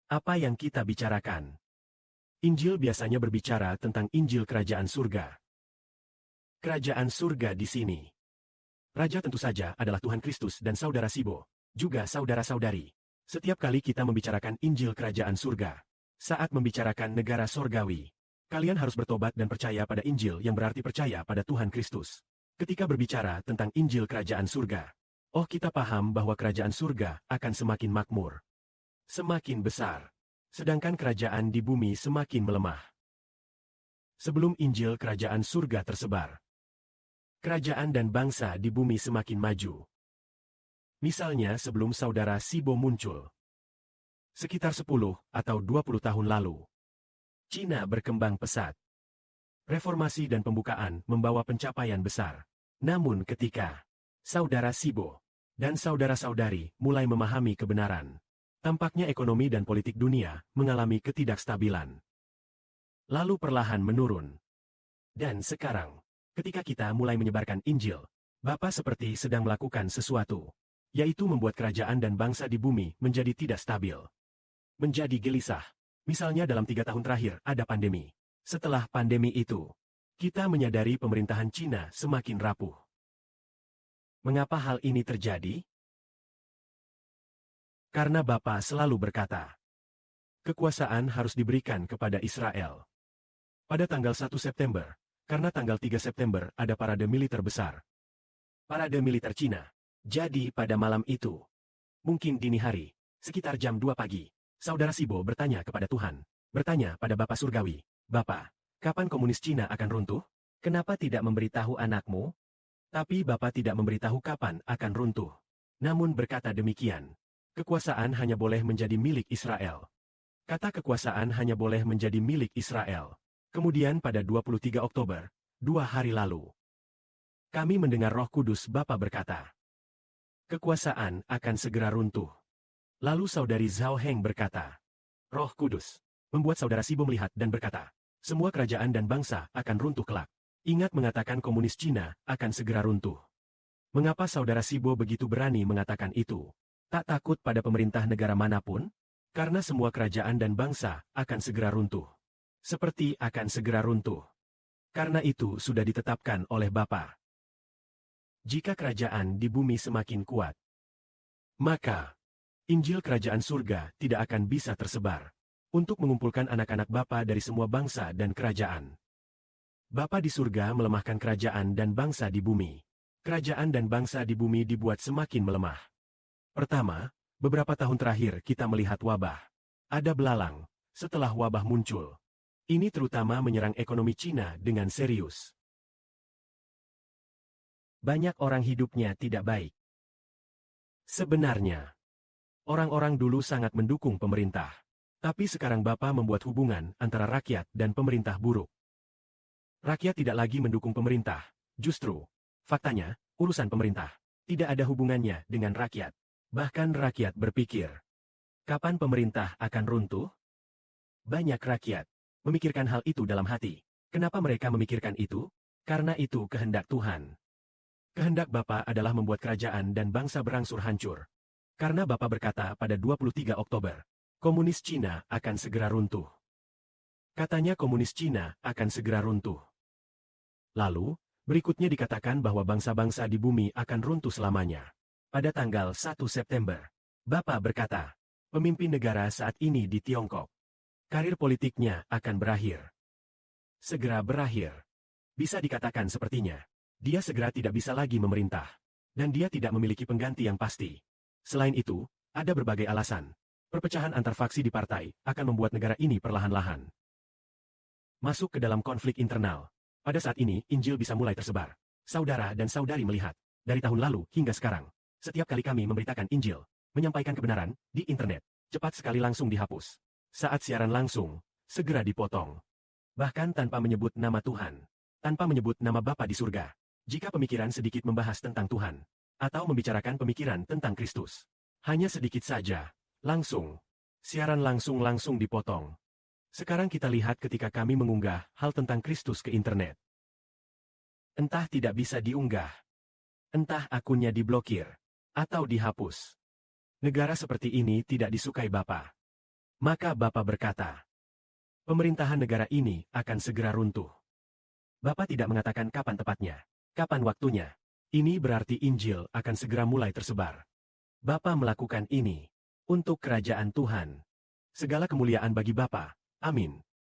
Apa yang kita bicarakan? Injil biasanya berbicara tentang Injil Kerajaan Surga. Kerajaan Surga di sini. Raja tentu saja adalah Tuhan Kristus dan Saudara Sibo, juga saudara-saudari. Setiap kali kita membicarakan Injil Kerajaan Surga, saat membicarakan negara sorgawi, kalian harus bertobat dan percaya pada Injil yang berarti percaya pada Tuhan Kristus. Ketika berbicara tentang Injil Kerajaan Surga, kita paham bahwa Kerajaan Surga akan semakin makmur, semakin besar, sedangkan kerajaan di bumi semakin melemah. Sebelum Injil Kerajaan Surga tersebar, kerajaan dan bangsa di bumi semakin maju. Misalnya sebelum saudara Sibo muncul, sekitar 10 atau 20 tahun lalu, Cina berkembang pesat. Reformasi dan pembukaan membawa pencapaian besar. Namun ketika saudara Sibo dan saudara-saudari mulai memahami kebenaran, tampaknya ekonomi dan politik dunia mengalami ketidakstabilan. Lalu perlahan menurun. Dan sekarang, ketika kita mulai menyebarkan Injil, Bapa seperti sedang melakukan sesuatu, yaitu membuat kerajaan dan bangsa di bumi menjadi tidak stabil, menjadi gelisah. Misalnya dalam 3 tahun terakhir ada pandemi. Setelah pandemi itu, kita menyadari pemerintahan Cina semakin rapuh. Mengapa hal ini terjadi? Karena Bapa selalu berkata, kekuasaan harus diberikan kepada Israel. Pada tanggal 1 September, karena tanggal 3 September ada parade militer besar. Parade militer Cina. Jadi pada malam itu, mungkin dini hari, sekitar jam 2 pagi, saudara Sibo bertanya kepada Tuhan, bertanya pada Bapa Surgawi, Bapa, kapan komunis Cina akan runtuh? Kenapa tidak memberitahu anakmu? Tapi Bapa tidak memberitahu kapan akan runtuh. Namun berkata demikian, kekuasaan hanya boleh menjadi milik Israel. Kata kekuasaan hanya boleh menjadi milik Israel. Kemudian pada 23 Oktober, 2 hari lalu, kami mendengar Roh Kudus Bapa berkata, kekuasaan akan segera runtuh. Lalu saudari Zhao Heng berkata, Roh Kudus membuat saudara Sibo melihat dan berkata, semua kerajaan dan bangsa akan runtuh kelak. Ingat mengatakan komunis Cina akan segera runtuh. Mengapa saudara Sibo begitu berani mengatakan itu? Tak takut pada pemerintah negara manapun? Karena semua kerajaan dan bangsa akan segera runtuh. Seperti akan segera runtuh. Karena itu sudah ditetapkan oleh Bapa. Jika kerajaan di bumi semakin kuat, maka Injil Kerajaan Surga tidak akan bisa tersebar untuk mengumpulkan anak-anak Bapa dari semua bangsa dan kerajaan. Bapa di surga melemahkan kerajaan dan bangsa di bumi. Kerajaan dan bangsa di bumi dibuat semakin melemah. Pertama, beberapa tahun terakhir kita melihat wabah. Ada belalang. Setelah wabah muncul, ini terutama menyerang ekonomi Cina dengan serius. Banyak orang hidupnya tidak baik. Sebenarnya, orang-orang dulu sangat mendukung pemerintah. Tapi sekarang Bapa membuat hubungan antara rakyat dan pemerintah buruk. Rakyat tidak lagi mendukung pemerintah. Justru, faktanya, urusan pemerintah tidak ada hubungannya dengan rakyat. Bahkan rakyat berpikir, kapan pemerintah akan runtuh? Banyak rakyat memikirkan hal itu dalam hati. Kenapa mereka memikirkan itu? Karena itu kehendak Tuhan. Kehendak Bapa adalah membuat kerajaan dan bangsa berangsur hancur. Karena Bapa berkata pada 23 Oktober, komunis Cina akan segera runtuh. Katanya komunis Cina akan segera runtuh. Lalu, berikutnya dikatakan bahwa bangsa-bangsa di bumi akan runtuh selamanya. Pada tanggal 1 September, Bapa berkata, pemimpin negara saat ini di Tiongkok, karir politiknya akan berakhir. Segera berakhir. Bisa dikatakan sepertinya, dia segera tidak bisa lagi memerintah. Dan dia tidak memiliki pengganti yang pasti. Selain itu, ada berbagai alasan. Perpecahan antar faksi di partai akan membuat negara ini perlahan-lahan masuk ke dalam konflik internal. Pada saat ini, Injil bisa mulai tersebar. Saudara dan saudari melihat, dari tahun lalu hingga sekarang, setiap kali kami memberitakan Injil, menyampaikan kebenaran, di internet, cepat sekali langsung dihapus. Saat siaran langsung, segera dipotong. Bahkan tanpa menyebut nama Tuhan, tanpa menyebut nama Bapa di surga. Jika pemikiran sedikit membahas tentang Tuhan, atau membicarakan pemikiran tentang Kristus, hanya sedikit saja, langsung, siaran langsung dipotong. Sekarang kita lihat ketika kami mengunggah hal tentang Kristus ke internet. Entah tidak bisa diunggah, entah akunnya diblokir, atau dihapus. Negara seperti ini tidak disukai Bapa. Maka Bapa berkata, pemerintahan negara ini akan segera runtuh. Bapa tidak mengatakan kapan tepatnya, kapan waktunya. Ini berarti Injil akan segera mulai tersebar. Bapa melakukan ini untuk kerajaan Tuhan. Segala kemuliaan bagi Bapa. Amin.